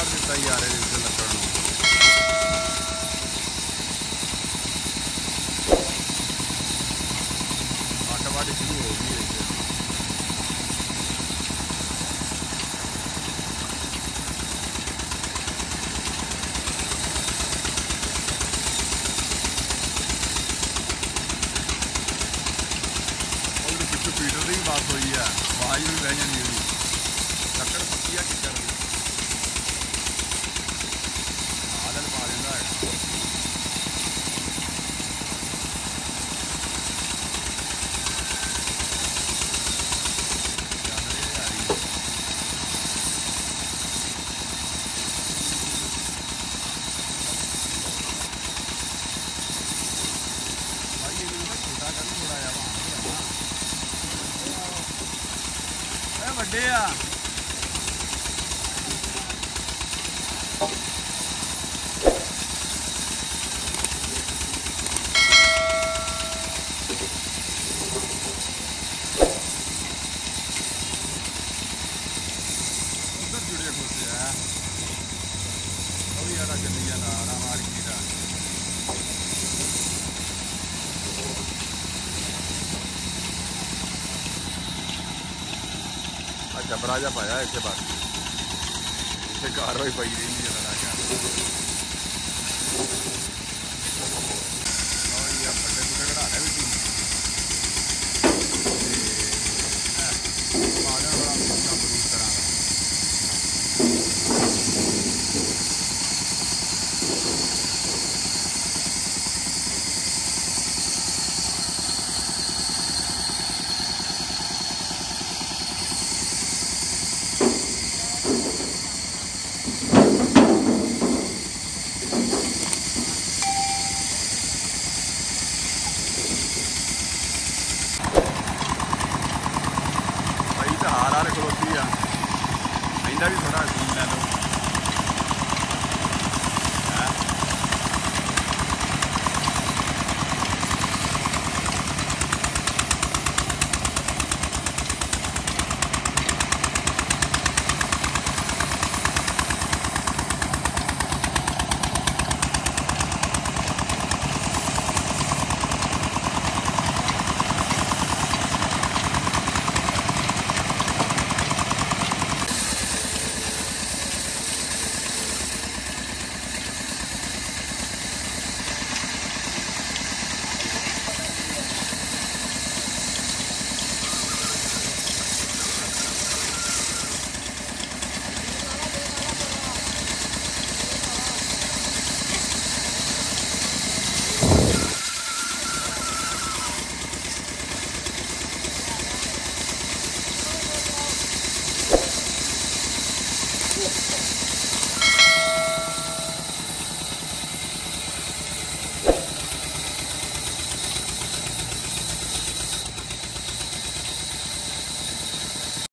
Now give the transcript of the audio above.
कर दिता यार इस लकड़ आटवाड़ी शुरू हो गई है। पीटर की बात हुई है आवाज भी बह जाती है लकड़ पक्की है किचड़ की आदत पा देता है। भाई ये छोटा कर थोड़ा यार ਵੱਡੇ ਆ ਉਧਰ ਜੁੜੇ ਹੋਤੇ ਆ ਉਹ ਯਾਰ ਜੰਨੀਆਂ ਦਾ ਆਰਾ ਮਾਰ ਕੇ ਦਾ जबरा जा पाया इसके बाद इसे कार्रवाई पई रही है।